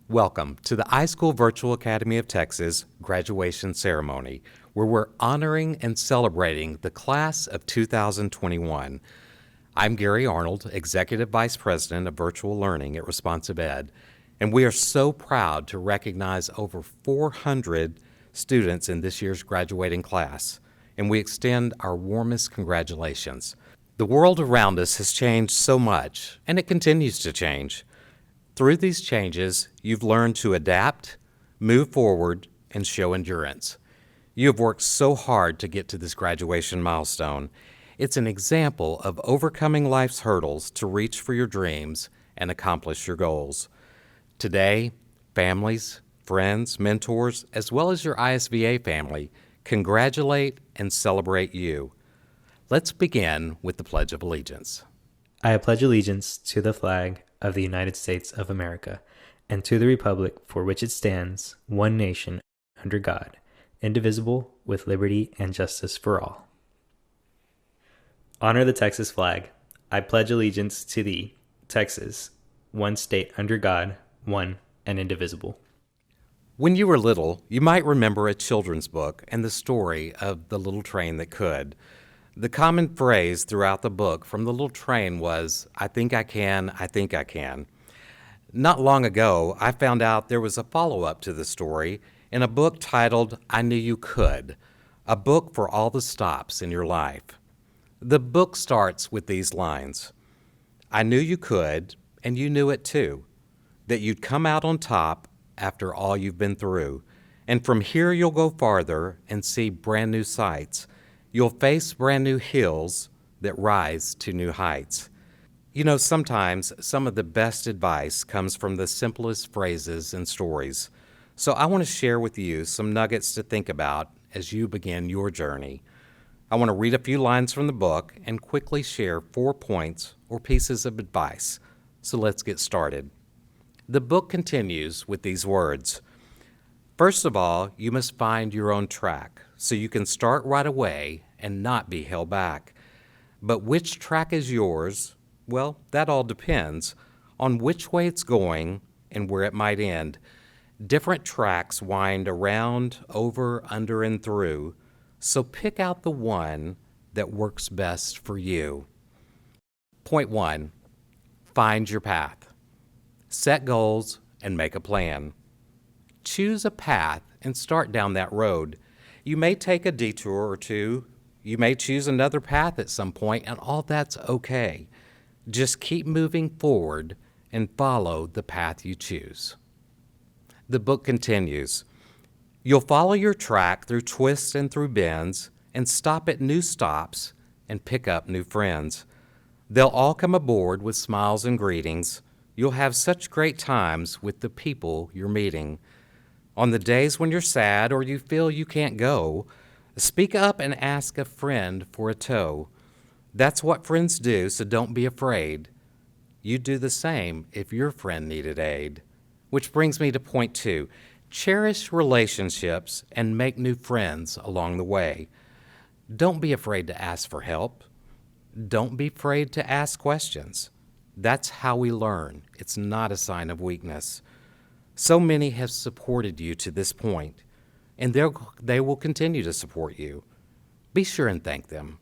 Welcome to the iSchool Virtual Academy of Texas graduation ceremony, where we're honoring and celebrating the class of 2021. I'm Gary Arnold, Executive Vice President of Virtual Learning at Responsive Ed, and we are so proud to recognize over 400 students in this year's graduating class, and we extend our warmest congratulations. The world around us has changed so much, and it continues to change. Through these changes, you've learned to adapt, move forward, and show endurance. You have worked so hard to get to this graduation milestone. It's an example of overcoming life's hurdles to reach for your dreams and accomplish your goals. Today, families, friends, mentors, as well as your ISVA family, congratulate and celebrate you. Let's begin with the Pledge of Allegiance. I pledge allegiance to the flag of the United States of America, and to the republic for which it stands, one nation, under God, indivisible, with liberty and justice for all. Honor the Texas flag. I pledge allegiance to thee, Texas, one state under God, one and indivisible. When you were little, you might remember a children's book and the story of the little train that could. The common phrase throughout the book from the little train was, "I think I can, I think I can." Not long ago, I found out there was a follow-up to the story in a book titled, "I Knew You Could," a book for all the stops in your life. The book starts with these lines: "I knew you could, and you knew it too, that you'd come out on top after all you've been through, and from here you'll go farther and see brand new sights. You'll face brand new hills that rise to new heights." You know, sometimes some of the best advice comes from the simplest phrases and stories. So I want to share with you some nuggets to think about as you begin your journey. I want to read a few lines from the book and quickly share 4 points or pieces of advice. So let's get started. The book continues with these words: "First of all, you must find your own track so you can start right away and not be held back. But which track is yours? Well, that all depends on which way it's going and where it might end. Different tracks wind around, over, under, and through, so pick out the one that works best for you." Point 1, find your path. Set goals and make a plan. Choose a path and start down that road. You may take a detour or two. You may choose another path at some point, and all that's okay. Just keep moving forward and follow the path you choose. The book continues. You'll follow your track through twists and through bends and stop at new stops and pick up new friends. They'll all come aboard with smiles and greetings. You'll have such great times with the people you're meeting. On the days when you're sad or you feel you can't go, speak up and ask a friend for a tow. That's what friends do, so don't be afraid. You'd do the same if your friend needed aid. Which brings me to point 2. Cherish relationships and make new friends along the way. Don't be afraid to ask for help. Don't be afraid to ask questions. That's how we learn. It's not a sign of weakness. So many have supported you to this point, and they will continue to support you. Be sure and thank them.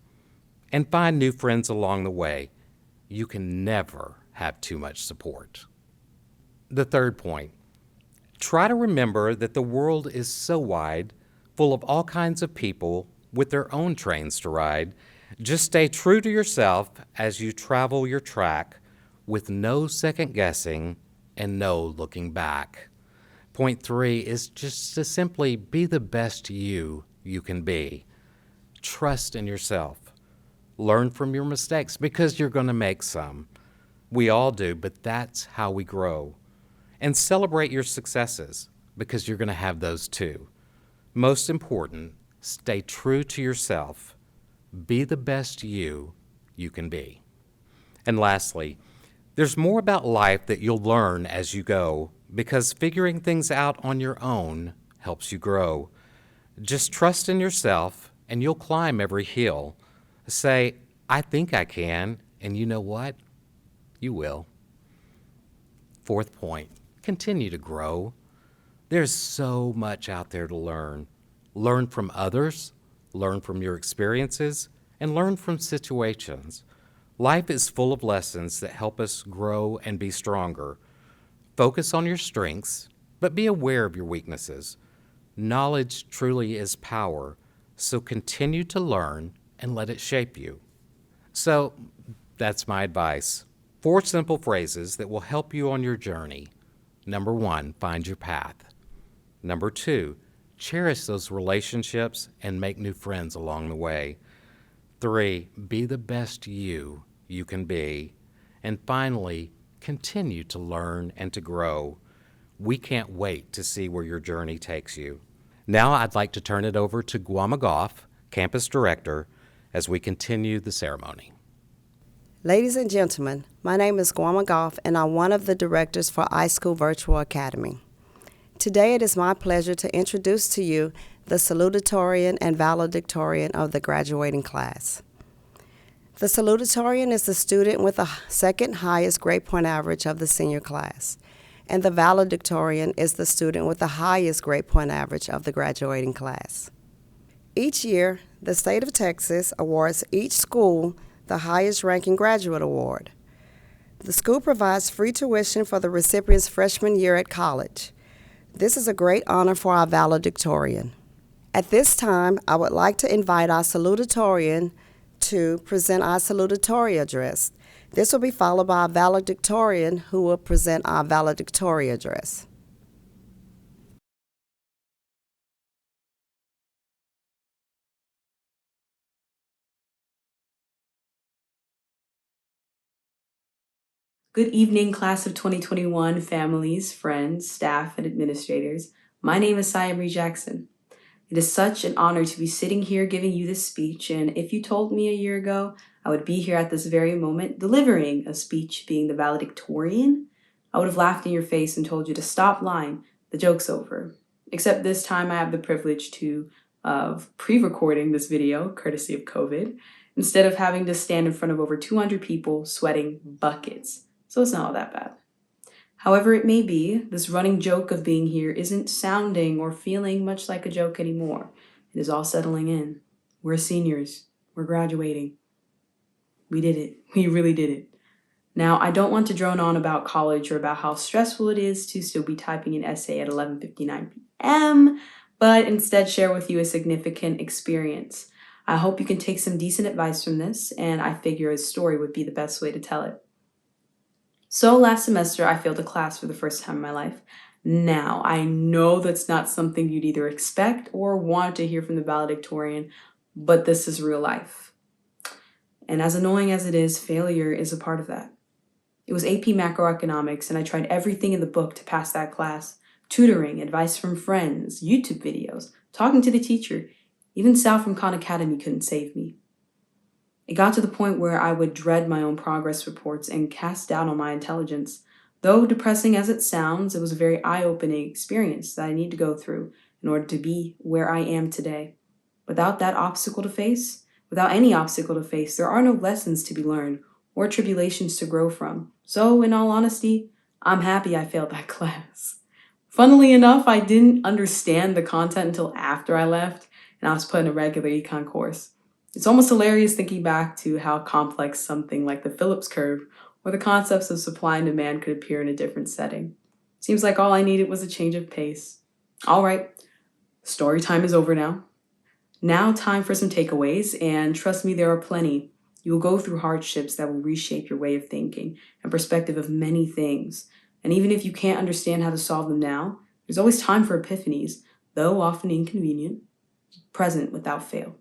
And find new friends along the way. You can never have too much support. The third point, try to remember that the world is so wide, full of all kinds of people with their own trains to ride. Just stay true to yourself as you travel your track with no second guessing and no looking back. Point 3 is just to simply be the best you can be. Trust in yourself. Learn from your mistakes because you're going to make some. We all do, but that's how we grow. And celebrate your successes because you're going to have those too. Most important, stay true to yourself. Be the best you can be. And lastly, there's more about life that you'll learn as you go because figuring things out on your own helps you grow. Just trust in yourself and you'll climb every hill. Say, "I think I can," and you know what? You will. Fourth point, Continue to grow. There's so much out there to learn. Learn from others, learn from your experiences, and learn from situations. Life is full of lessons that help us grow and be stronger. Focus on your strengths, but be aware of your weaknesses. Knowledge truly is power, so continue to learn and let it shape you. So, that's my advice. 4 simple phrases that will help you on your journey. Number 1, find your path. Number 2, cherish those relationships and make new friends along the way. 3, be the best you can be. And finally, continue to learn and to grow. We can't wait to see where your journey takes you. Now I'd like to turn it over to Guama Goff, Campus Director, as we continue the ceremony. Ladies and gentlemen, my name is Guama Goff, and I'm one of the directors for iSchool Virtual Academy. Today it is my pleasure to introduce to you the salutatorian and valedictorian of the graduating class. The salutatorian is the student with the second highest grade point average of the senior class, and the valedictorian is the student with the highest grade point average of the graduating class. Each year, the state of Texas awards each school the highest ranking graduate award. The school provides free tuition for the recipient's freshman year at college. This is a great honor for our valedictorian. At this time, I would like to invite our salutatorian to present our salutatory address. This will be followed by our valedictorian who will present our valedictory address. Good evening, class of 2021, families, friends, staff, and administrators. My name is Saya Marie Jackson. It is such an honor to be sitting here giving you this speech, and if you told me a year ago I would be here at this very moment delivering a speech being the valedictorian, I would have laughed in your face and told you to stop lying, the joke's over. Except this time I have the privilege of pre-recording this video, courtesy of COVID, instead of having to stand in front of over 200 people sweating buckets. So it's not all that bad. However it may be, this running joke of being here isn't sounding or feeling much like a joke anymore. It is all settling in. We're seniors. We're graduating. We did it. We really did it. Now, I don't want to drone on about college or about how stressful it is to still be typing an essay at 11:59 p.m., but instead share with you a significant experience. I hope you can take some decent advice from this, and I figure a story would be the best way to tell it. So last semester, I failed a class for the first time in my life. Now, I know that's not something you'd either expect or want to hear from the valedictorian, but this is real life. And as annoying as it is, failure is a part of that. It was AP macroeconomics, and I tried everything in the book to pass that class. Tutoring, advice from friends, YouTube videos, talking to the teacher. Even Sal from Khan Academy couldn't save me. It got to the point where I would dread my own progress reports and cast doubt on my intelligence. Though depressing as it sounds, it was a very eye-opening experience that I need to go through in order to be where I am today. Without that obstacle to face, without any obstacle to face, there are no lessons to be learned or tribulations to grow from. So, in all honesty, I'm happy I failed that class. Funnily enough, I didn't understand the content until after I left and I was put in a regular econ course. It's almost hilarious thinking back to how complex something like the Phillips curve or the concepts of supply and demand could appear in a different setting. Seems like all I needed was a change of pace. All right, story time is over now. Now time for some takeaways, and trust me, there are plenty. You will go through hardships that will reshape your way of thinking and perspective of many things. And even if you can't understand how to solve them now, there's always time for epiphanies, though often inconvenient, present without fail.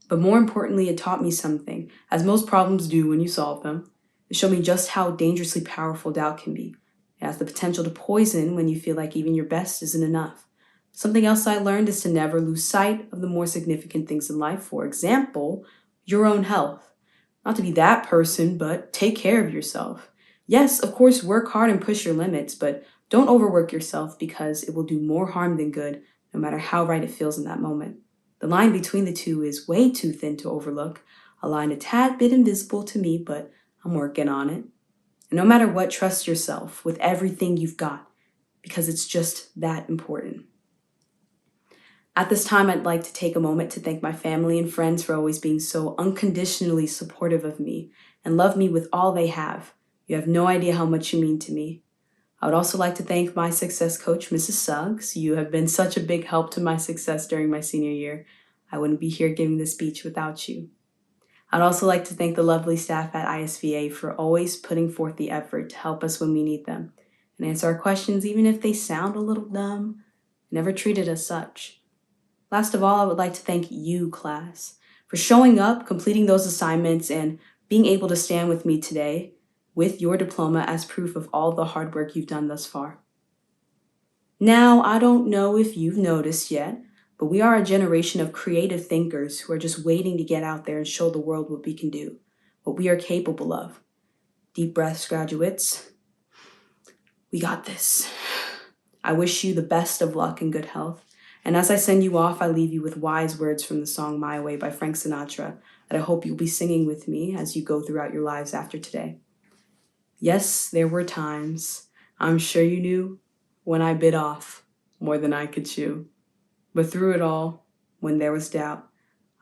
But more importantly, it taught me something, as most problems do when you solve them. It showed me just how dangerously powerful doubt can be. It has the potential to poison when you feel like even your best isn't enough. Something else I learned is to never lose sight of the more significant things in life. For example, your own health. Not to be that person, but take care of yourself. Yes, of course, work hard and push your limits, but don't overwork yourself because it will do more harm than good, no matter how right it feels in that moment. The line between the two is way too thin to overlook, a line a tad bit invisible to me, but I'm working on it. And no matter what, trust yourself with everything you've got, because it's just that important. At this time, I'd like to take a moment to thank my family and friends for always being so unconditionally supportive of me and love me with all they have. You have no idea how much you mean to me. I would also like to thank my success coach, Mrs. Suggs. You have been such a big help to my success during my senior year. I wouldn't be here giving this speech without you. I'd also like to thank the lovely staff at ISVA for always putting forth the effort to help us when we need them and answer our questions even if they sound a little dumb. Never treated as such. Last of all, I would like to thank you, class, for showing up, completing those assignments, and being able to stand with me today with your diploma as proof of all the hard work you've done thus far. Now, I don't know if you've noticed yet, but we are a generation of creative thinkers who are just waiting to get out there and show the world what we can do, what we are capable of. Deep breaths, graduates. We got this. I wish you the best of luck and good health. And as I send you off, I leave you with wise words from the song My Way by Frank Sinatra that I hope you'll be singing with me as you go throughout your lives after today. Yes, there were times, I'm sure you knew, when I bit off more than I could chew. But through it all, when there was doubt,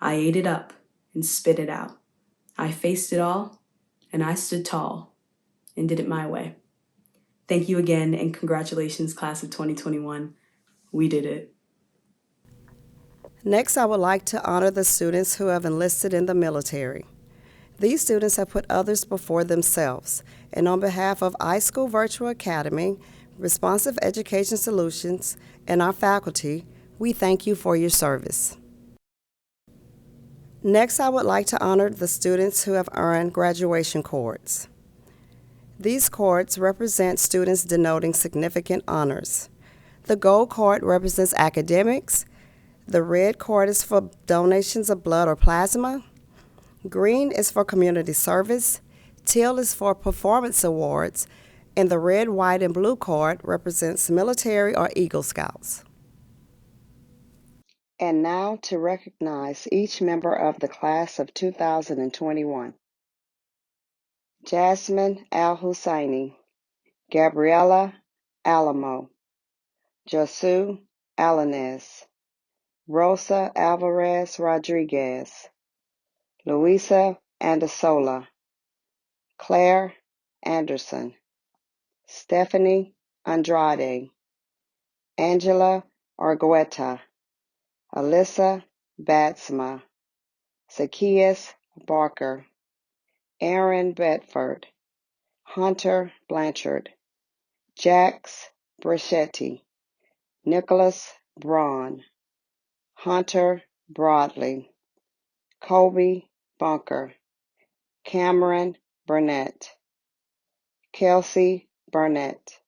I ate it up and spit it out. I faced it all, and I stood tall and did it my way. Thank you again, and congratulations, class of 2021. We did it. Next, I would like to honor the students who have enlisted in the military. These students have put others before themselves, and on behalf of iSchool Virtual Academy, Responsive Education Solutions, and our faculty, we thank you for your service. Next, I would like to honor the students who have earned graduation cords. These cords represent students denoting significant honors. The gold cord represents academics, the red cord is for donations of blood or plasma, green is for community service, teal is for performance awards, and the red, white, and blue cord represents military or Eagle Scouts. And now to recognize each member of the class of 2021. Jasmine Al-Husseini, Gabriela Alamo, Josu Alanes, Rosa Alvarez Rodriguez, Luisa Andasola, Claire Anderson, Stephanie Andrade, Angela Argueta, Alyssa Batsma, Zacchaeus Barker, Aaron Bedford, Hunter Blanchard, Jax Breschetti, Nicholas Braun, Hunter Broadley, Kobe Bunker, Cameron Burnett, Kelsey Burnett,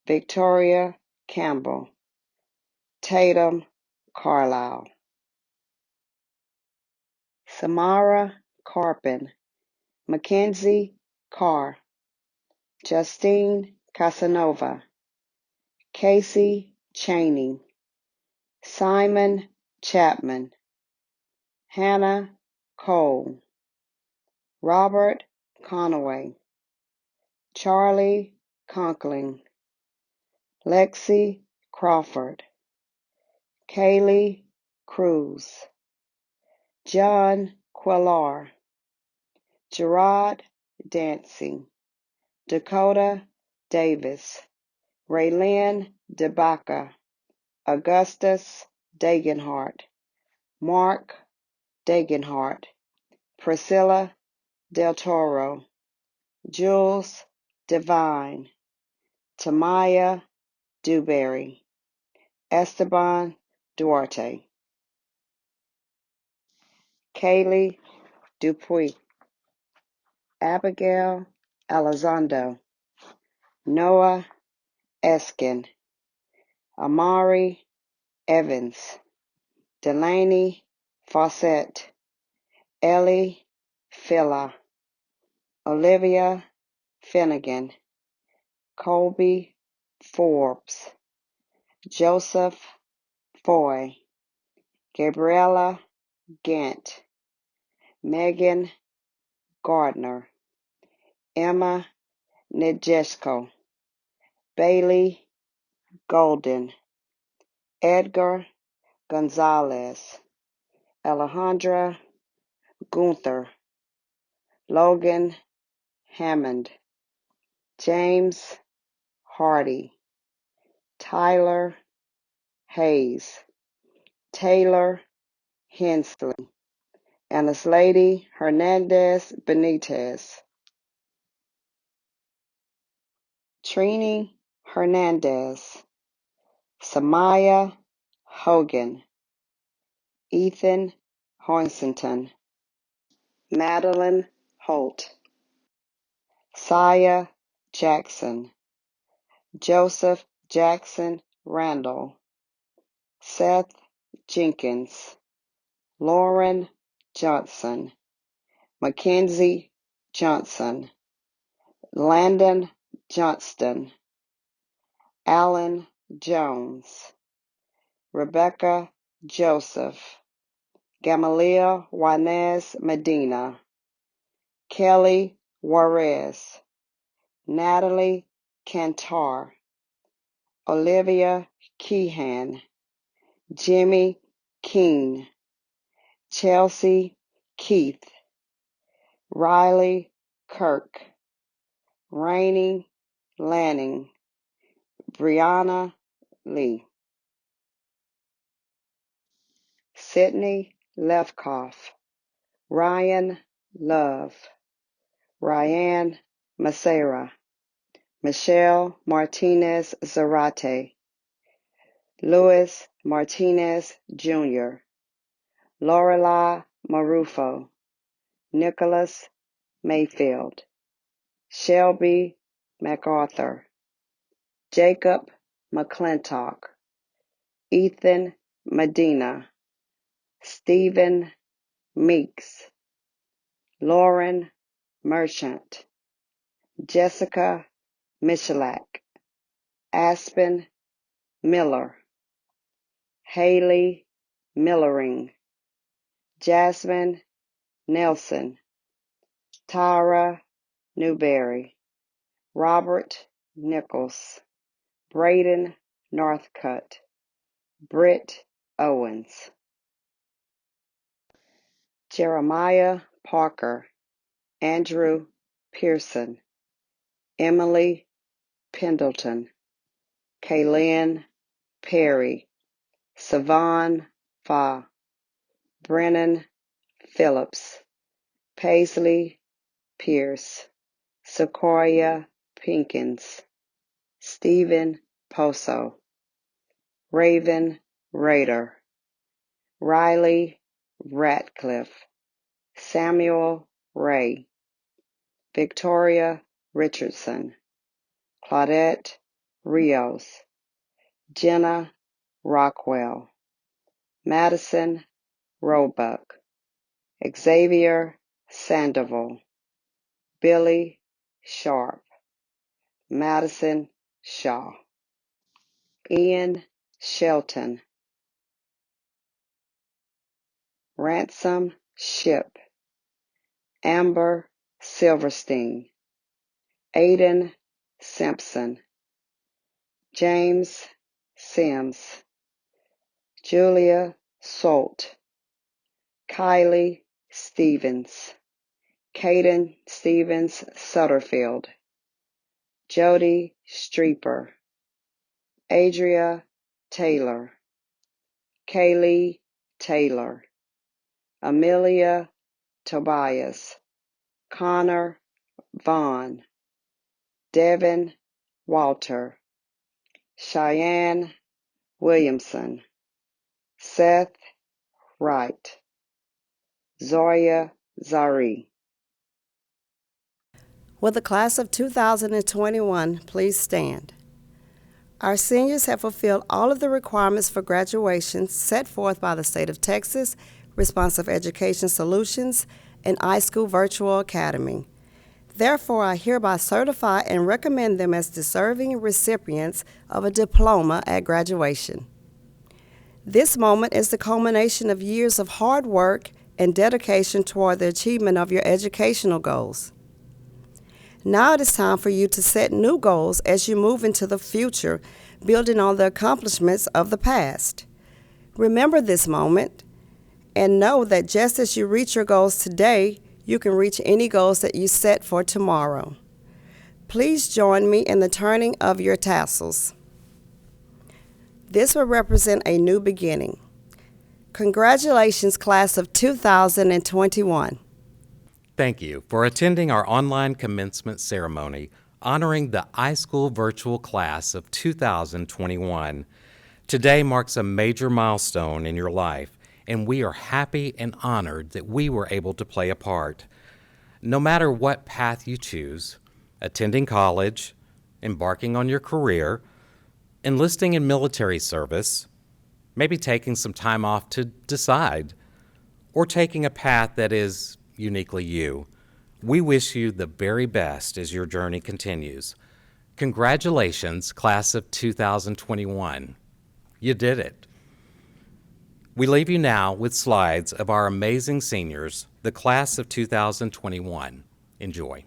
Victoria Campbell, Tatum Carlisle, Samara Carpin, Mackenzie Carr, Justine Casanova, Casey Cheney, Simon Chapman, Hannah Cole, Robert Conaway, Charlie Conkling, Lexi Crawford, Kaylee Cruz, John Quillar, Gerard Dancy, Dakota Davis, Raylene DeBaca, Augustus Dagenhart, Mark Dagenhart, Priscilla Del Toro, Jules Devine, Tamaya Dewberry, Esteban Duarte, Kaylee Dupuy, Abigail Elizondo, Noah Eskin, Amari Evans, Delaney Fawcett, Ellie Filla, Olivia Finnegan, Colby Forbes, Joseph Foy, Gabriella Gant, Megan Gardner, Emma Nedjesko, Bailey Golden, Edgar Gonzalez, Alejandra Gunther, Logan Hammond, James Hardy, Tyler Hayes, Taylor Hensley, Anaslady Hernandez Benitez, Trini Hernandez, Samaya Hogan, Ethan Hoisington, Madeline Holt, Saya Jackson, Joseph Jackson Randall, Seth Jenkins, Lauren Johnson, Mackenzie Johnson, Landon Johnston, Alan Jones, Rebecca Joseph, Gamaliel Juanez Medina, Kelly Juarez, Natalie Cantar, Olivia Keehan, Jimmy Keene, Chelsea Keith, Riley Kirk, Rainey Lanning, Brianna Lee, Sydney Lefkoff, Ryan Love, Ryan Macera, Michelle Martinez Zarate, Luis Martinez Jr., Lorelai Marufo, Nicholas Mayfield, Shelby MacArthur, Jacob McClintock, Ethan Medina, Stephen Meeks, Lauren Merchant, Jessica Michalak, Aspen Miller, Haley Millering, Jasmine Nelson, Tara Newberry, Robert Nichols, Braden Northcutt, Britt Owens, Jeremiah Parker, Andrew Pearson, Emily Pendleton, Kaylin Perry, Savon Fa, Brennan Phillips, Paisley Pierce, Sequoia Pinkins, Stephen Poso, Raven Rader, Riley Ratcliffe, Samuel Ray, Victoria Richardson, Claudette Rios, Jenna Rockwell, Madison Roebuck, Xavier Sandoval, Billy Sharp, Madison Shaw, Ian Shelton, Ransom Ship, Amber Silverstein, Aiden Simpson, James Sims, Julia Salt, Kylie Stevens, Caden Stevens Sutterfield, Jody Streeper, Adria Taylor, Kaylee Taylor, Amelia Tobias, Connor Vaughn, Devin Walter, Cheyenne Williamson, Seth Wright, Zoya Zari. Will the class of 2021 please stand? Our seniors have fulfilled all of the requirements for graduation set forth by the state of Texas, Responsive Education Solutions, and iSchool Virtual Academy. Therefore, I hereby certify and recommend them as deserving recipients of a diploma at graduation. This moment is the culmination of years of hard work and dedication toward the achievement of your educational goals. Now it is time for you to set new goals as you move into the future, building on the accomplishments of the past. Remember this moment and know that just as you reach your goals today, you can reach any goals that you set for tomorrow. Please join me in the turning of your tassels. This will represent a new beginning. Congratulations, class of 2021. Thank you for attending our online commencement ceremony honoring the iSchool virtual class of 2021. Today marks a major milestone in your life, and we are happy and honored that we were able to play a part. No matter what path you choose, attending college, embarking on your career, enlisting in military service, maybe taking some time off to decide, or taking a path that is uniquely you, we wish you the very best as your journey continues. Congratulations, class of 2021. You did it. We leave you now with slides of our amazing seniors, the class of 2021. Enjoy.